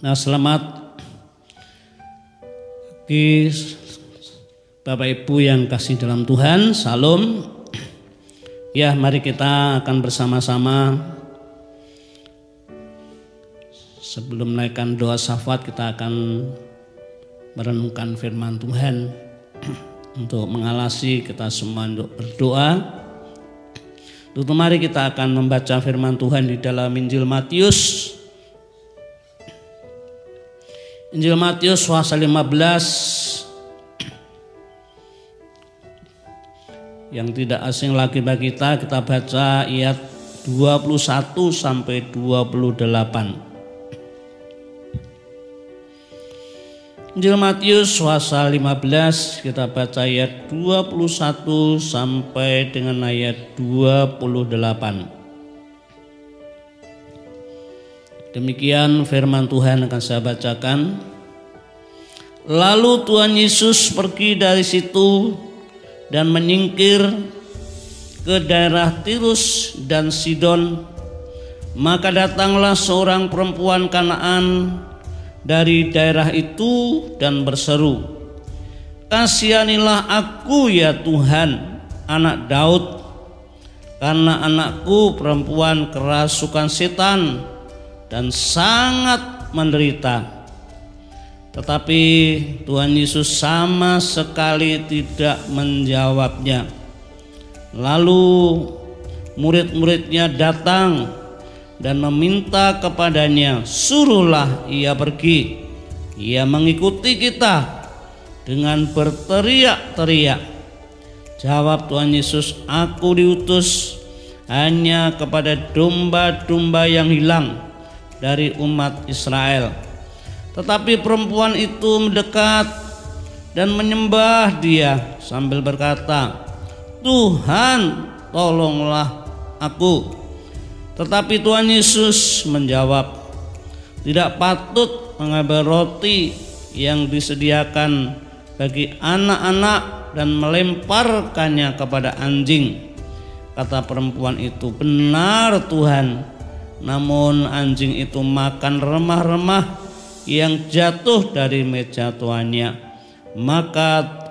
Nah, selamat pagi Bapak Ibu yang kasih dalam Tuhan. Salam. Ya, mari kita akan bersama-sama sebelum menaikkan doa syafaat, kita akan merenungkan firman Tuhan untuk mengalasi kita semua untuk berdoa. Untuk mari kita akan membaca firman Tuhan di dalam Injil Matius. Injil Matius pasal 15. Yang tidak asing lagi bagi kita baca ayat 21 sampai 28. Injil Matius pasal 15 kita baca ayat 21 sampai dengan ayat 28. Demikian firman Tuhan akan saya bacakan. Lalu Tuhan Yesus pergi dari situ dan menyingkir ke daerah Tirus dan Sidon. Maka datanglah seorang perempuan Kanaan dari daerah itu dan berseru, "Kasihanilah aku ya Tuhan, anak Daud, karena anakku perempuan kerasukan setan dan sangat menderita." Tetapi Tuhan Yesus sama sekali tidak menjawabnya. Lalu murid-muridnya datang dan meminta kepadanya, "Suruhlah ia pergi. Ia mengikuti kita," dengan berteriak-teriak. Jawab Tuhan Yesus, "Aku diutus hanya kepada domba-domba yang hilang dari umat Israel." Tetapi perempuan itu mendekat dan menyembah dia sambil berkata, "Tuhan, tolonglah aku." Tetapi Tuhan Yesus menjawab, "Tidak patut mengambil roti yang disediakan bagi anak-anak dan melemparkannya kepada anjing." Kata perempuan itu, "Benar Tuhan, namun anjing itu makan remah-remah yang jatuh dari meja tuannya." Maka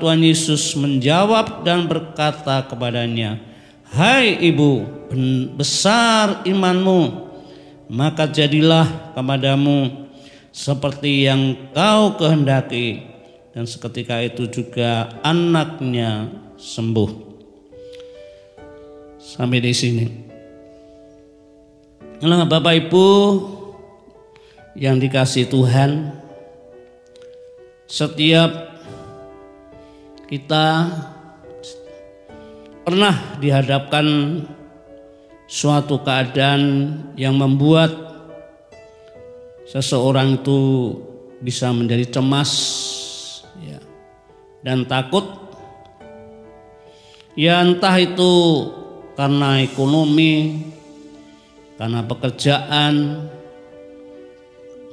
Tuhan Yesus menjawab dan berkata kepadanya, "Hai ibu, besar imanmu, maka jadilah kepadamu seperti yang kau kehendaki." Dan seketika itu juga anaknya sembuh. Sampai di sini. Nah, Bapak Ibu yang dikasihi Tuhan, setiap kita pernah dihadapkan suatu keadaan yang membuat seseorang itu bisa menjadi cemas ya, dan takut. Ya, entah itu karena ekonomi, karena pekerjaan,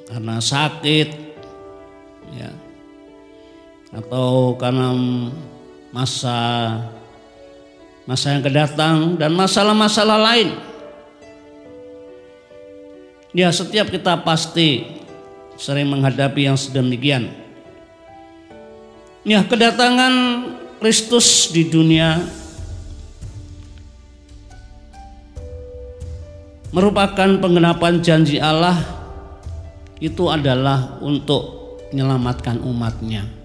karena sakit ya, atau karena masa yang kedatang dan masalah-masalah lain. Ya, setiap kita pasti sering menghadapi yang sedemikian. Ya, kedatangan Kristus di dunia merupakan penggenapan janji Allah. Itu adalah untuk menyelamatkan umatnya.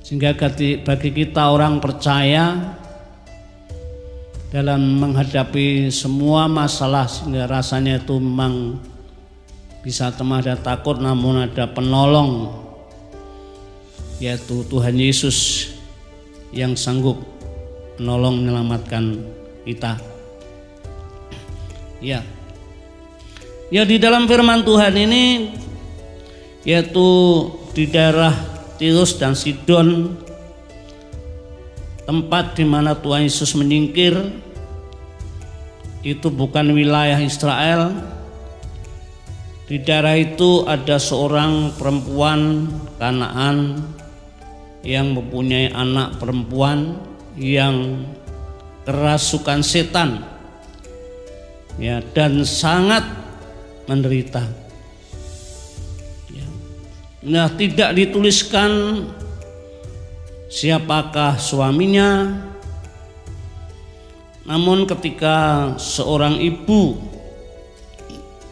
Sehingga bagi kita orang percaya, dalam menghadapi semua masalah, sehingga rasanya itu memang bisa cemas dan takut, namun ada penolong, yaitu Tuhan Yesus yang sanggup menolong menyelamatkan kita. Ya, di dalam firman Tuhan ini, yaitu di daerah Tirus dan Sidon, tempat di mana Tuhan Yesus menyingkir, itu bukan wilayah Israel. Di daerah itu ada seorang perempuan Kanaan yang mempunyai anak perempuan yang kerasukan setan, ya, dan sangat menderita. Nah, tidak dituliskan siapakah suaminya, namun ketika seorang ibu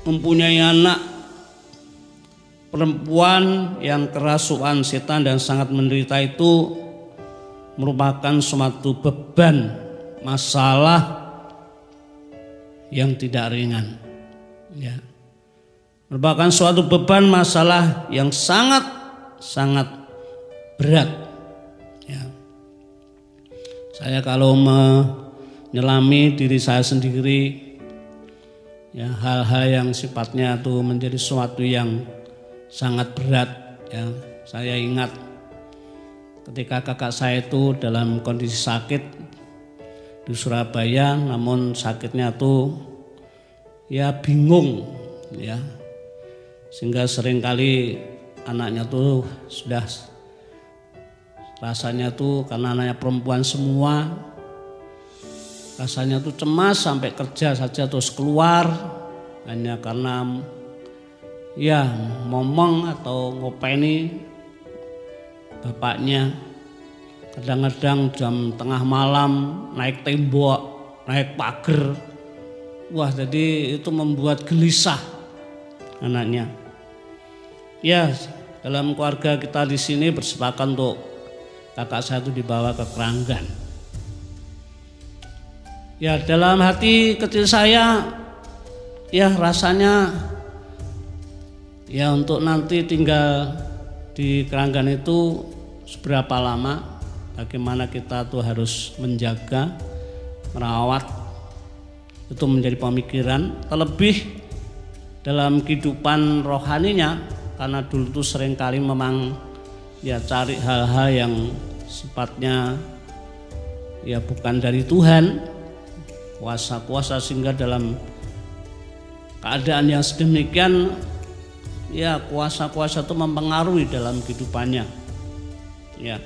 mempunyai anak perempuan yang kerasukan setan dan sangat menderita, itu merupakan suatu beban masalah yang tidak ringan, ya. Merupakan suatu beban masalah yang sangat berat, ya. Saya kalau menyelami diri saya sendiri, ya, hal-hal yang sifatnya itu menjadi sesuatu yang sangat berat, ya. Saya ingat ketika kakak saya itu dalam kondisi sakit di Surabaya, namun sakitnya tuh ya bingung, ya. Sehingga seringkali anaknya tuh sudah rasanya tuh, karena anaknya perempuan semua, rasanya tuh cemas sampai kerja saja terus keluar hanya karena ya ngomong atau ngopeni bapaknya. Kadang-kadang jam tengah malam naik tembok, naik pagar. Wah, jadi itu membuat gelisah anaknya. Ya, dalam keluarga kita di sini bersepakat untuk kakak saya itu dibawa ke Keranggan. Ya, dalam hati kecil saya, ya rasanya ya untuk nanti tinggal di Keranggan itu seberapa lama, bagaimana kita tuh harus menjaga, merawat, itu menjadi pemikiran. Terlebih dalam kehidupan rohaninya, karena dulu tuh seringkali memang ya cari hal-hal yang sifatnya ya bukan dari Tuhan, kuasa-kuasa, sehingga dalam keadaan yang sedemikian ya kuasa-kuasa itu mempengaruhi dalam kehidupannya, ya.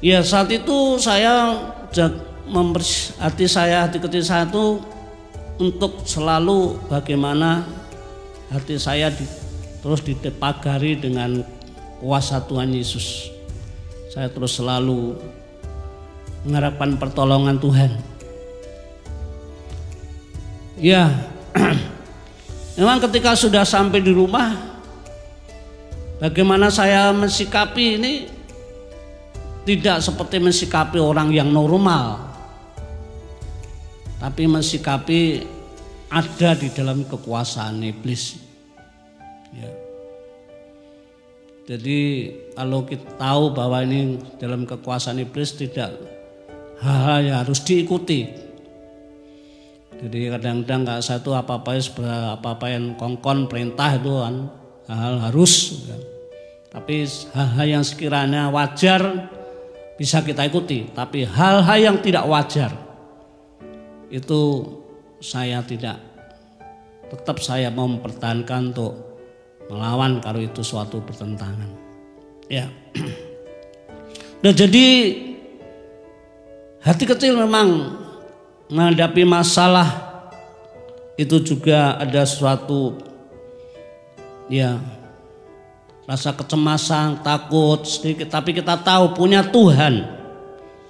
Ya, saat itu saya hati kecil saya itu untuk selalu bagaimana hati saya terus dipagari dengan kuasa Tuhan Yesus. Saya terus selalu mengharapkan pertolongan Tuhan. Ya, memang ketika sudah sampai di rumah, bagaimana saya mensikapi ini tidak seperti mensikapi orang yang normal, tapi mensikapi ada di dalam kekuasaan iblis. Ya. Jadi kalau kita tahu bahwa ini dalam kekuasaan iblis, tidak hal-hal yang harus diikuti. Jadi kadang-kadang nggak satu apa-apa yang kongkon perintah itu kan hal harus. Ya. Tapi hal-hal yang sekiranya wajar bisa kita ikuti, tapi hal-hal yang tidak wajar itu saya tidak, tetap saya mau mempertahankan untuk melawan kalau itu suatu pertentangan. Ya. Nah, jadi hati kecil memang menghadapi masalah itu juga ada suatu ya rasa kecemasan, takut sedikit, tapi kita tahu punya Tuhan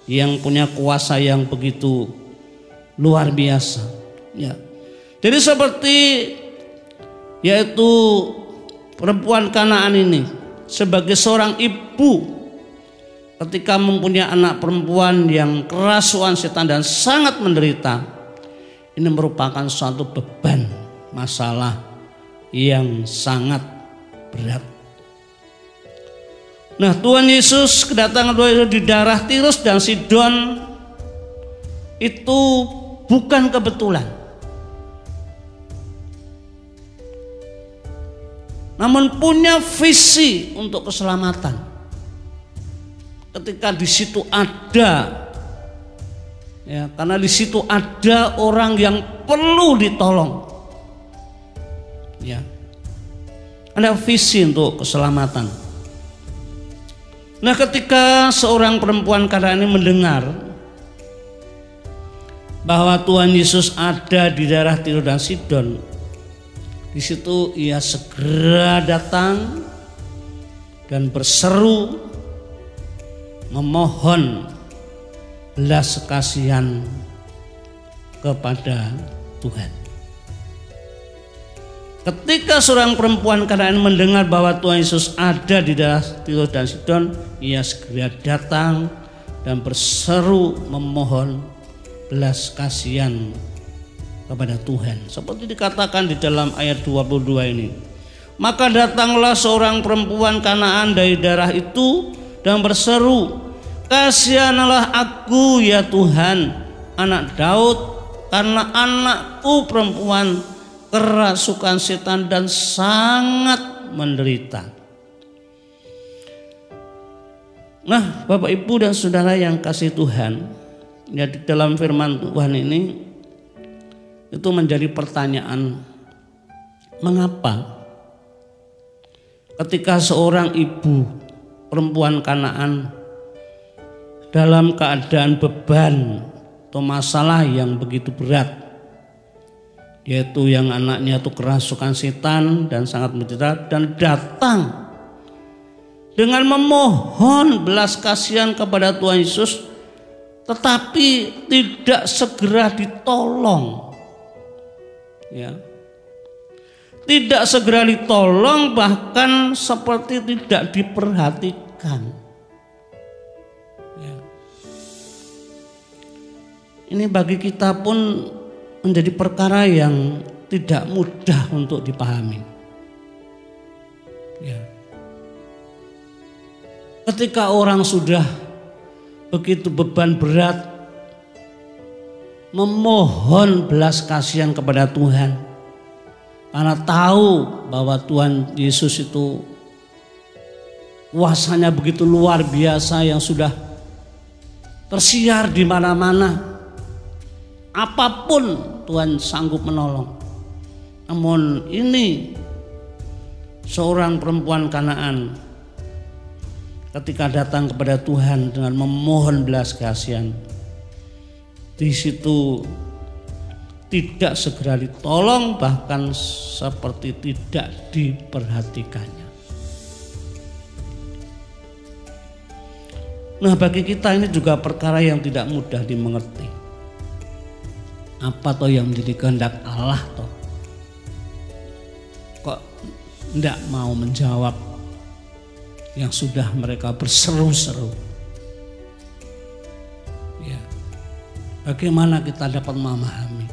yang punya kuasa yang begitu luar biasa. Ya. Jadi seperti yaitu perempuan Kanaan ini sebagai seorang ibu ketika mempunyai anak perempuan yang kerasukan setan dan sangat menderita, ini merupakan suatu beban masalah yang sangat berat. Nah, Tuhan Yesus, kedatangan Tuhan Yesus di daerah Tirus dan Sidon itu bukan kebetulan, namun punya visi untuk keselamatan. Ketika di situ ada, ya, karena di situ ada orang yang perlu ditolong, ya, ada visi untuk keselamatan. Nah, ketika seorang perempuan Kanaan ini mendengar bahwa Tuhan Yesus ada di daerah Tiro dan Sidon, di situ ia segera datang dan berseru memohon belas kasihan kepada Tuhan. Ketika seorang perempuan Kanaan mendengar bahwa Tuhan Yesus ada di daerah Tiro dan Sidon, ia segera datang dan berseru memohon belas kasihan kepada Tuhan. Seperti dikatakan di dalam ayat 22 ini. Maka datanglah seorang perempuan Kanaan dari daerah itu dan berseru, "Kasihanlah aku ya Tuhan, anak Daud, karena anakku perempuan kerasukan setan dan sangat menderita." Nah, Bapak Ibu dan Saudara yang kasih Tuhan, ya, di dalam firman Tuhan ini itu menjadi pertanyaan, mengapa ketika seorang ibu perempuan Kanaan dalam keadaan beban atau masalah yang begitu berat, yaitu yang anaknya itu kerasukan setan dan sangat menderita, dan datang dengan memohon belas kasihan kepada Tuhan Yesus, tetapi tidak segera ditolong, ya, tidak segera ditolong, bahkan seperti tidak diperhatikan. Ya. Ini bagi kita pun menjadi perkara yang tidak mudah untuk dipahami. Ya. Ketika orang sudah begitu beban berat, memohon belas kasihan kepada Tuhan, karena tahu bahwa Tuhan Yesus itu kuasanya begitu luar biasa yang sudah tersiar di mana-mana. Apapun Tuhan sanggup menolong. Namun ini seorang perempuan Kanaan ketika datang kepada Tuhan dengan memohon belas kasihan, di situ tidak segera ditolong, bahkan seperti tidak diperhatikannya. Nah, bagi kita ini juga perkara yang tidak mudah dimengerti. Apa toh yang menjadi kehendak Allah toh? Kok tidak mau menjawab yang sudah mereka berseru-seru? Ya, bagaimana kita dapat memahami?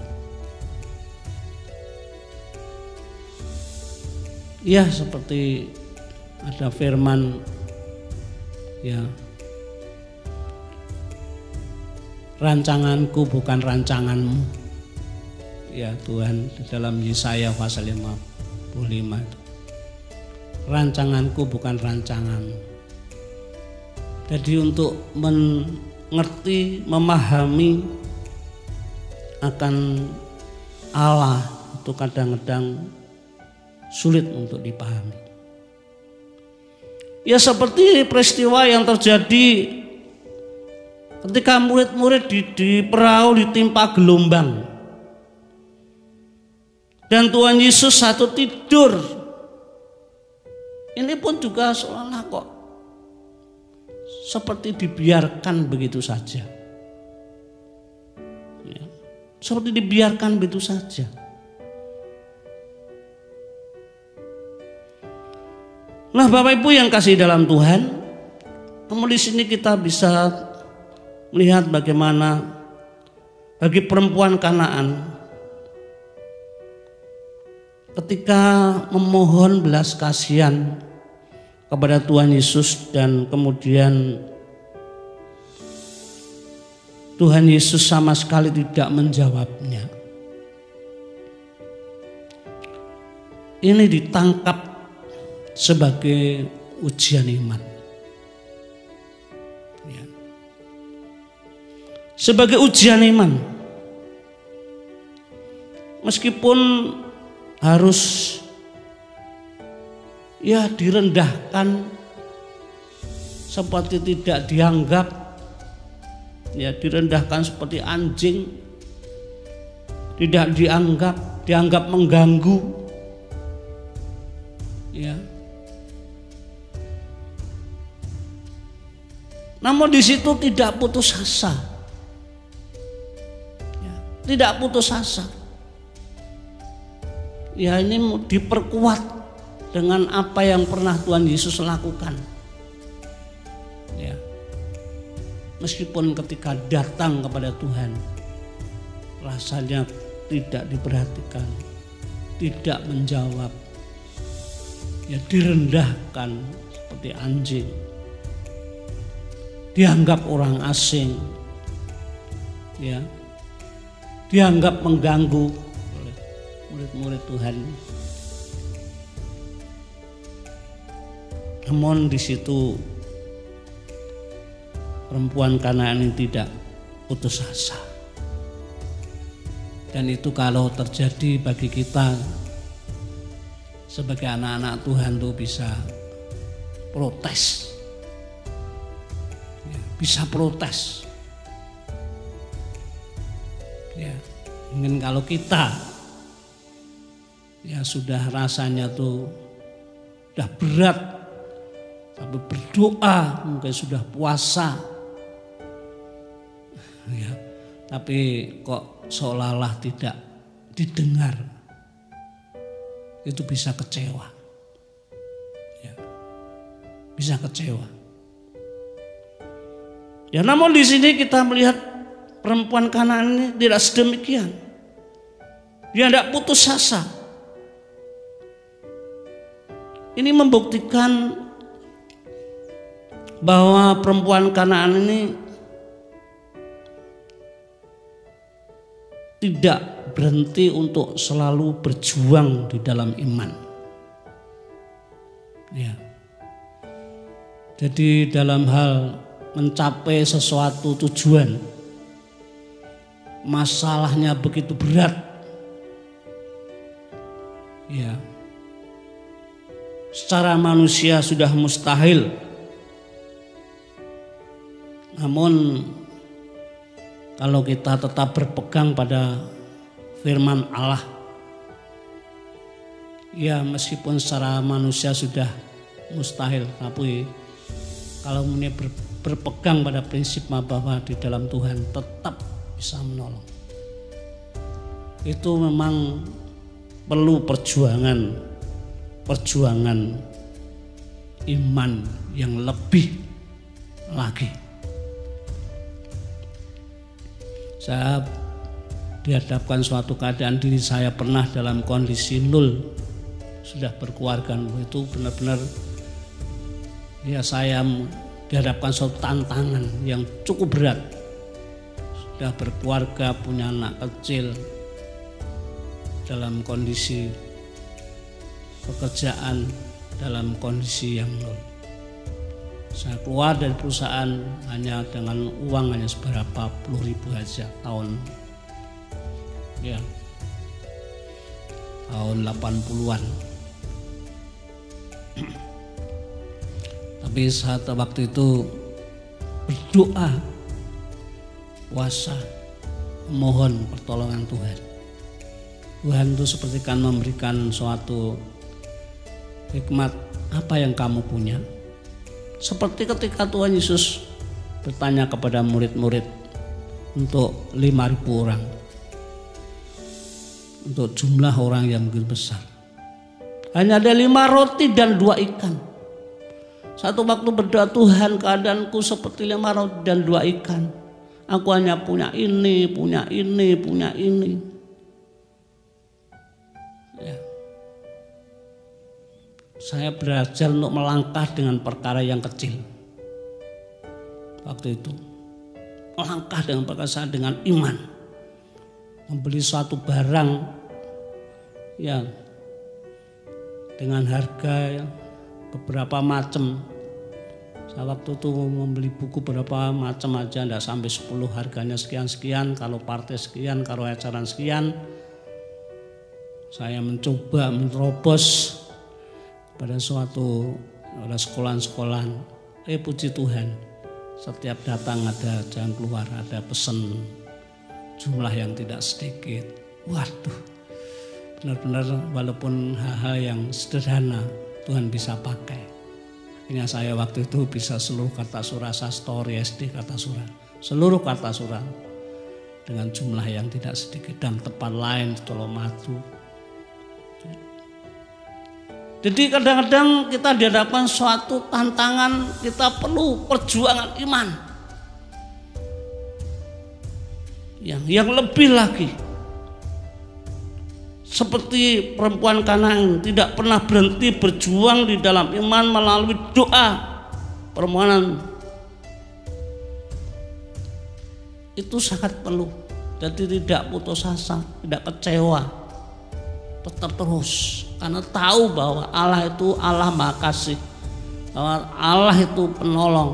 Ya, seperti ada firman, ya, rancanganku bukan rancanganmu. Ya Tuhan, di dalam Yesaya pasal 55 itu, rancanganku bukan rancanganmu. Jadi untuk mengerti, memahami akan Allah itu kadang-kadang sulit untuk dipahami. Ya, seperti peristiwa yang terjadi ketika murid-murid di perahu ditimpa gelombang, dan Tuhan Yesus satu tidur. Ini pun juga seolah kok seperti dibiarkan begitu saja, ya, seperti dibiarkan begitu saja. Nah, Bapak Ibu yang kasih dalam Tuhan, namun di sini kita bisa melihat bagaimana bagi perempuan Kanaan ketika memohon belas kasihan kepada Tuhan Yesus, dan kemudian Tuhan Yesus sama sekali tidak menjawabnya. Ini ditangkap sebagai ujian iman. Ya. Sebagai ujian iman. Meskipun harus ya direndahkan, seperti tidak dianggap, ya direndahkan seperti anjing, tidak dianggap mengganggu. Ya. Namun di situ tidak putus asa. Ya, tidak putus asa. Ya, ini diperkuat dengan apa yang pernah Tuhan Yesus lakukan. Ya. Meskipun ketika datang kepada Tuhan rasanya tidak diperhatikan, tidak menjawab, ya direndahkan seperti anjing, dianggap orang asing, ya dianggap mengganggu oleh murid-murid Tuhan. Namun di situ perempuan Kanaan ini tidak putus asa. Dan itu kalau terjadi bagi kita sebagai anak-anak Tuhan tuh bisa protes. Ya, bisa protes. Ya, mungkin kalau kita ya sudah rasanya tuh udah berat, sampai berdoa, mungkin sudah puasa. Ya, tapi kok seolah-olah tidak didengar, itu bisa kecewa, ya, bisa kecewa. Ya, namun di sini kita melihat perempuan Kanaan ini tidak sedemikian. Dia tidak putus asa. Ini membuktikan bahwa perempuan Kanaan ini tidak berhenti untuk selalu berjuang di dalam iman. Ya. Jadi dalam hal mencapai sesuatu tujuan, masalahnya begitu berat. Ya. Secara manusia sudah mustahil. Namun kalau kita tetap berpegang pada firman Allah, ya meskipun secara manusia sudah mustahil, tapi kalau berpegang pada prinsip bahwa di dalam Tuhan tetap bisa menolong, itu memang perlu perjuangan iman yang lebih lagi. Saya dihadapkan suatu keadaan diri saya pernah dalam kondisi nol, sudah berkeluarga, itu benar-benar ya saya dihadapkan suatu tantangan yang cukup berat. Sudah berkeluarga, punya anak kecil, dalam kondisi pekerjaan, dalam kondisi yang nol. Saya keluar dari perusahaan hanya dengan uang hanya seberapa puluh ribu aja tahun 80-an. Tapi saat waktu itu berdoa, puasa, mohon pertolongan Tuhan. Tuhan itu seperti kan memberikan suatu hikmat, apa yang kamu punya. Seperti ketika Tuhan Yesus bertanya kepada murid-murid untuk 5.000 orang, untuk jumlah orang yang begitu besar. Hanya ada 5 roti dan 2 ikan. Satu waktu berdoa, Tuhan keadaanku seperti 5 roti dan 2 ikan. Aku hanya punya ini, punya ini, punya ini. Ya. Saya belajar untuk melangkah dengan perkara yang kecil. Waktu itu melangkah dengan perkara dengan iman, membeli suatu barang ya dengan harga beberapa macam. Saya waktu itu membeli buku berapa macam aja, enggak sampai 10, harganya sekian-sekian, kalau partai sekian, kalau acara sekian. Saya mencoba menerobos pada suatu sekolahan-sekolahan. Puji Tuhan, setiap datang ada jalan keluar, ada pesan jumlah yang tidak sedikit. waduh, benar-benar walaupun hal-hal yang sederhana Tuhan bisa pakai. Akhirnya saya waktu itu bisa seluruh Kartasura Sastori SD Kartasura, seluruh Kartasura dengan jumlah yang tidak sedikit, dan tempat lain di Colomadu. Jadi kadang-kadang kita dihadapkan suatu tantangan, kita perlu perjuangan iman yang lebih lagi. Seperti perempuan Kanaan tidak pernah berhenti berjuang di dalam iman melalui doa, permohonan. Itu sangat perlu. Jadi tidak putus asa, tidak kecewa, tetap terus. Karena tahu bahwa Allah itu Allah Maha Kasih, bahwa Allah itu penolong.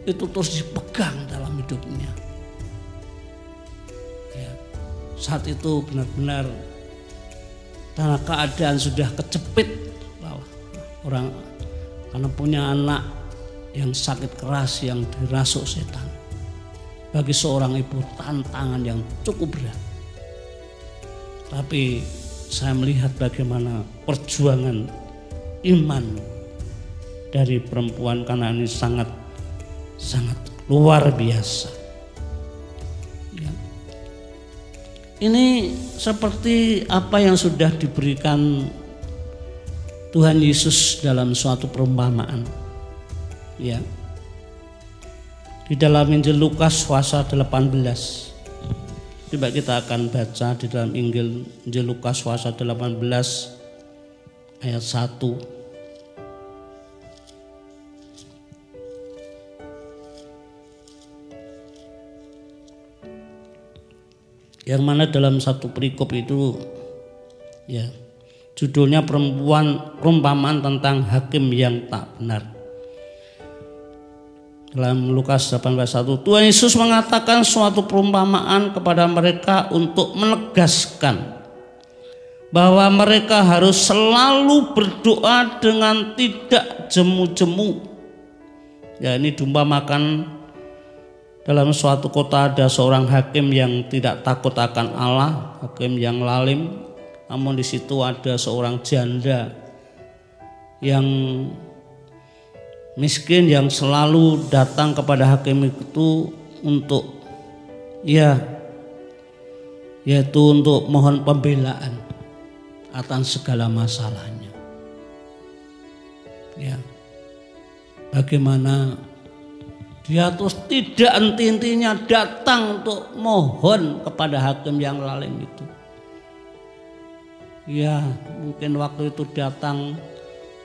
Itu terus dipegang dalam hidupnya. Saat itu benar-benar karena keadaan sudah kecepit bahwa orang karena punya anak yang sakit keras yang dirasuk setan. Bagi seorang ibu tantangan yang cukup berat. Tapi saya melihat bagaimana perjuangan iman dari perempuan Kanaan ini sangat luar biasa. Ini seperti apa yang sudah diberikan Tuhan Yesus dalam suatu perumpamaan. Ya. Di dalam Injil Lukas pasal 18. Coba kita akan baca di dalam Injil Lukas pasal 18 ayat 1. Yang mana dalam satu perikop itu ya judulnya perumpamaan tentang hakim yang tak benar. Dalam Lukas 18:1 Tuhan Yesus mengatakan suatu perumpamaan kepada mereka untuk menegaskan bahwa mereka harus selalu berdoa dengan tidak jemu-jemu. Ya, ini diumpamakan dalam suatu kota ada seorang hakim yang tidak takut akan Allah, hakim yang lalim. Namun di situ ada seorang janda yang miskin yang selalu datang kepada hakim itu untuk yaitu untuk mohon pembelaan atas segala masalahnya. Ya. Bagaimana dia terus tidak henti-hentinya datang untuk mohon kepada hakim yang lalim itu. Ya, mungkin waktu itu datang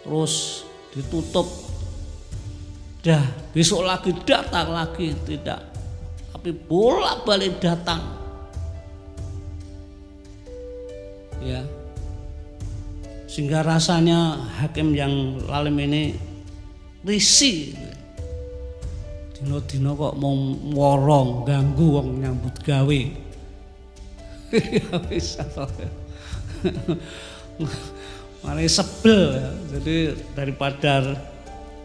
terus ditutup. Dah, besok lagi datang lagi, tidak. Tapi bolak-balik datang. Ya. Sehingga rasanya hakim yang lalim ini risih. Dino-dino kok mau worong ganggu wong nyambut gawe. Ya bisa. Malah sebel ya. Jadi daripada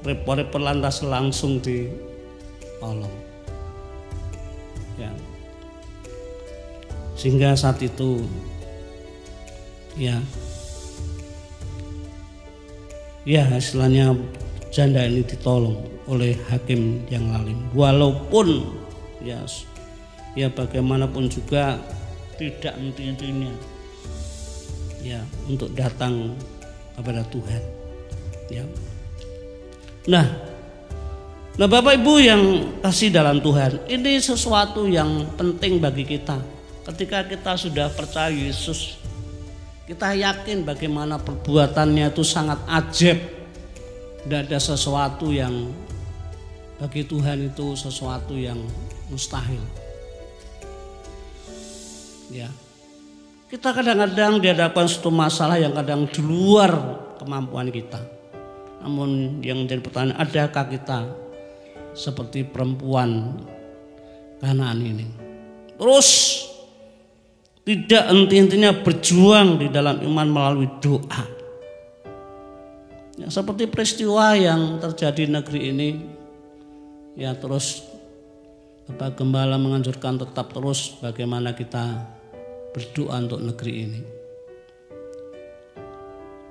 repot-repot lantas langsung ditolong. Ya. Sehingga saat itu ya istilahnya janda ini ditolong oleh hakim yang lalim, walaupun ya bagaimanapun juga tidak henti-hentinya ya untuk datang kepada Tuhan. Ya. Nah Bapak Ibu yang kasih dalam Tuhan, ini sesuatu yang penting bagi kita. Ketika kita sudah percaya Yesus, kita yakin bagaimana perbuatannya itu sangat ajaib. Tidak ada sesuatu yang bagi Tuhan itu sesuatu yang mustahil. Ya. Kita kadang-kadang dihadapkan suatu masalah yang kadang di luar kemampuan kita. Namun yang menjadi pertanyaan, adakah kita seperti perempuan Kanaan ini? Terus tidak henti-hentinya berjuang di dalam iman melalui doa. Ya, seperti peristiwa yang terjadi di negeri ini, ya terus Bapak Gembala menganjurkan tetap terus bagaimana kita berdoa untuk negeri ini.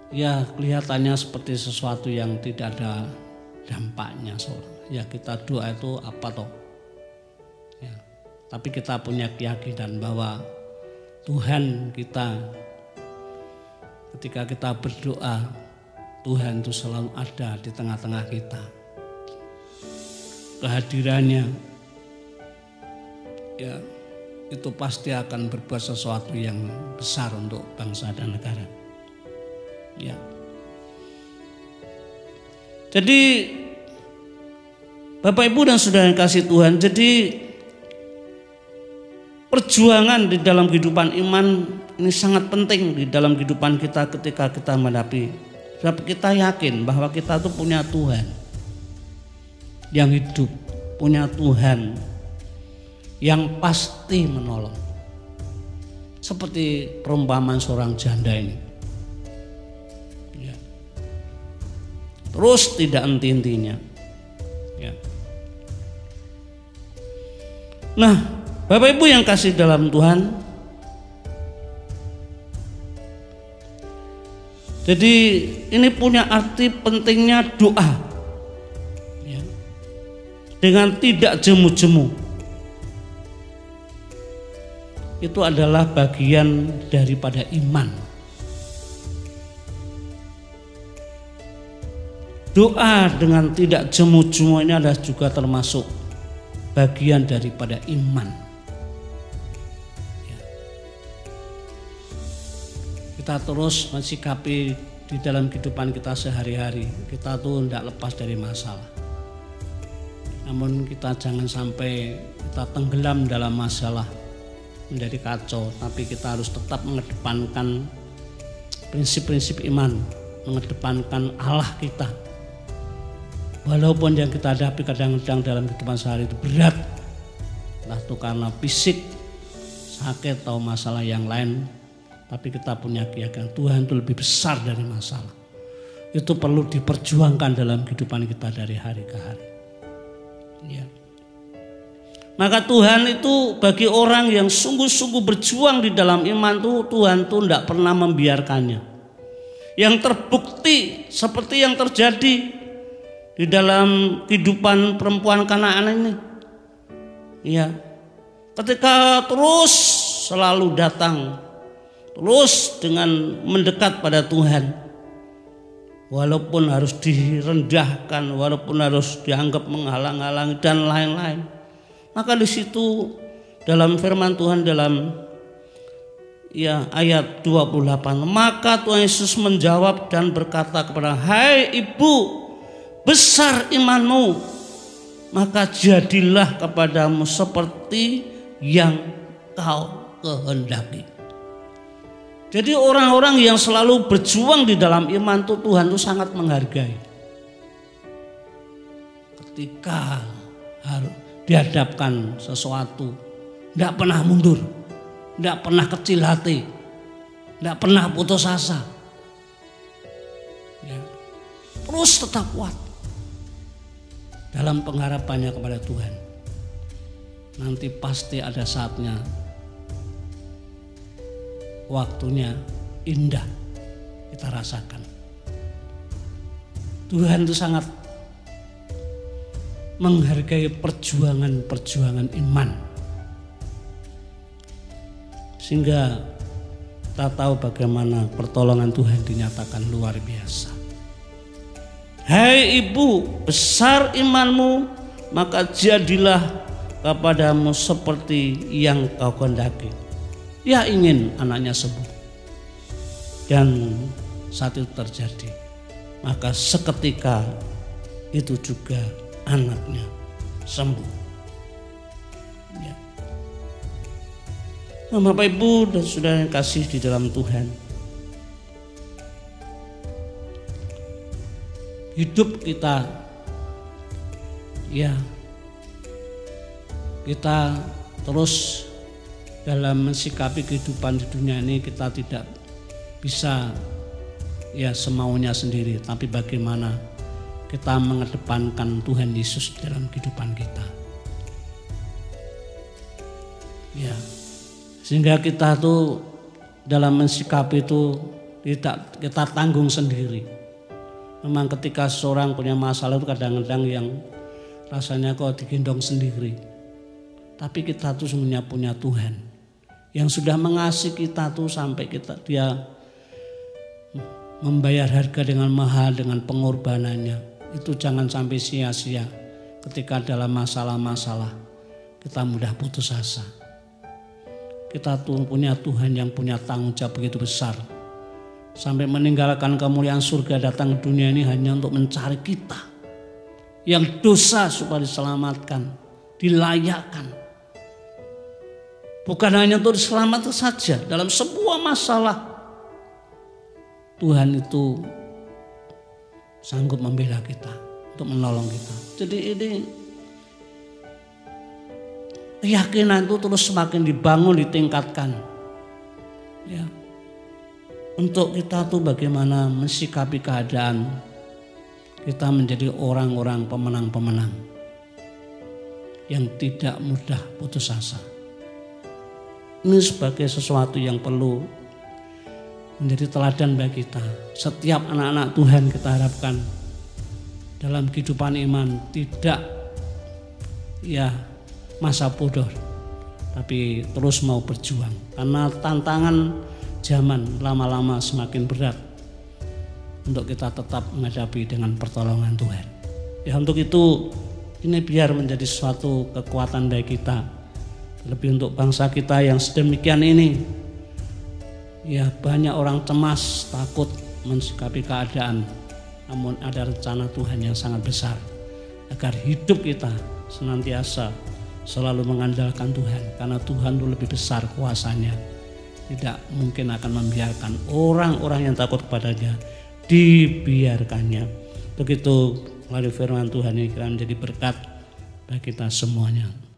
Ya kelihatannya seperti sesuatu yang tidak ada dampaknya. Ya kita doa itu apa toh? Ya, tapi kita punya keyakinan bahwa Tuhan kita, ketika kita berdoa, Tuhan itu selalu ada di tengah-tengah kita. Kehadirannya ya itu pasti akan berbuat sesuatu yang besar untuk bangsa dan negara. Ya. Jadi Bapak Ibu dan Saudara yang kasih Tuhan, jadi perjuangan di dalam kehidupan iman ini sangat penting di dalam kehidupan kita ketika kita menghadapi. Sebab kita yakin bahwa kita tuh punya Tuhan yang hidup, punya Tuhan yang pasti menolong. Seperti perumpamaan seorang janda ini. Ya. Terus tidak henti-hentinya. Ya. Nah, Bapak Ibu yang kasih dalam Tuhan, jadi ini punya arti pentingnya doa ya. Dengan tidak jemu-jemu. Itu adalah bagian daripada iman. Doa dengan tidak jemu-jemu ini adalah juga termasuk bagian daripada iman. Ya. Kita terus mensikapi di dalam kehidupan kita sehari-hari. Kita tuh tidak lepas dari masalah. Namun kita jangan sampai kita tenggelam dalam masalah, menjadi kacau, tapi kita harus tetap mengedepankan prinsip-prinsip iman, mengedepankan Allah kita. Walaupun yang kita hadapi kadang-kadang dalam kehidupan sehari itu berat, entah itu karena fisik, sakit atau masalah yang lain, tapi kita punya keyakinan Tuhan itu lebih besar dari masalah. Itu perlu diperjuangkan dalam kehidupan kita dari hari ke hari. Ya. Maka Tuhan itu bagi orang yang sungguh-sungguh berjuang di dalam iman itu, Tuhan itu tidak pernah membiarkannya. Yang terbukti seperti yang terjadi di dalam kehidupan perempuan Kanaan ini. Ya. Ketika terus selalu datang, terus dengan mendekat pada Tuhan. Walaupun harus direndahkan, walaupun harus dianggap menghalang-halangi dan lain-lain. Maka di situ dalam firman Tuhan dalam ayat 28, maka Tuhan Yesus menjawab dan berkata kepada, hai ibu, besar imanmu, maka jadilah kepadamu seperti yang kau kehendaki. Jadi orang-orang yang selalu berjuang di dalam iman itu Tuhan itu sangat menghargai. Ketika harus dihadapkan sesuatu, tidak pernah mundur, tidak pernah kecil hati, tidak pernah putus asa, ya. Terus tetap kuat dalam pengharapannya kepada Tuhan. Nanti pasti ada saatnya, waktunya indah kita rasakan. Tuhan itu sangat menghargai perjuangan-perjuangan iman. Sehingga kita tahu bagaimana pertolongan Tuhan dinyatakan luar biasa. Hai ibu, besar imanmu, maka jadilah kepadamu seperti yang kau kehendaki. Ia ingin anaknya sembuh. Dan saat itu terjadi. Maka seketika itu juga anaknya sembuh. Ya. Nah, Bapak Ibu dan Saudara yang kasih di dalam Tuhan, hidup kita, ya, kita terus dalam mensikapi kehidupan di dunia ini, kita tidak bisa ya semaunya sendiri, tapi bagaimana kita mengedepankan Tuhan Yesus dalam kehidupan kita. Ya, Sehingga kita tuh dalam mensikapi itu tidak kita tanggung sendiri. Memang ketika seorang punya masalah itu kadang-kadang yang rasanya kok digendong sendiri. Tapi kita tuh sebenarnya punya Tuhan yang sudah mengasihi kita tuh sampai dia membayar harga dengan mahal dengan pengorbanannya. Itu jangan sampai sia-sia ketika dalam masalah-masalah kita mudah putus asa. Kita tuh punya Tuhan yang punya tanggung jawab begitu besar. Sampai meninggalkan kemuliaan surga datang ke dunia ini hanya untuk mencari kita. Yang dosa supaya diselamatkan, dilayakkan. Bukan hanya untuk diselamatkan saja, dalam sebuah masalah Tuhan itu sanggup membela kita, untuk menolong kita. Jadi ini keyakinan itu terus semakin dibangun, ditingkatkan. Ya. Untuk kita tuh bagaimana mensikapi keadaan, kita menjadi orang-orang pemenang-pemenang yang tidak mudah putus asa. Ini sebagai sesuatu yang perlu menjadi teladan bagi kita. Setiap anak-anak Tuhan kita harapkan dalam kehidupan iman tidak masa bodoh, tapi terus mau berjuang. Karena tantangan zaman lama-lama semakin berat untuk kita tetap menghadapi dengan pertolongan Tuhan. Ya, untuk itu ini biar menjadi suatu kekuatan bagi kita. Lebih untuk bangsa kita yang sedemikian ini. Ya, banyak orang cemas, takut mensikapi keadaan. Namun ada rencana Tuhan yang sangat besar agar hidup kita senantiasa selalu mengandalkan Tuhan, karena Tuhan itu lebih besar kuasanya. Tidak mungkin akan membiarkan orang-orang yang takut kepadanya dibiarkannya. Begitu melalui firman Tuhan ini kita menjadi berkat bagi kita semuanya.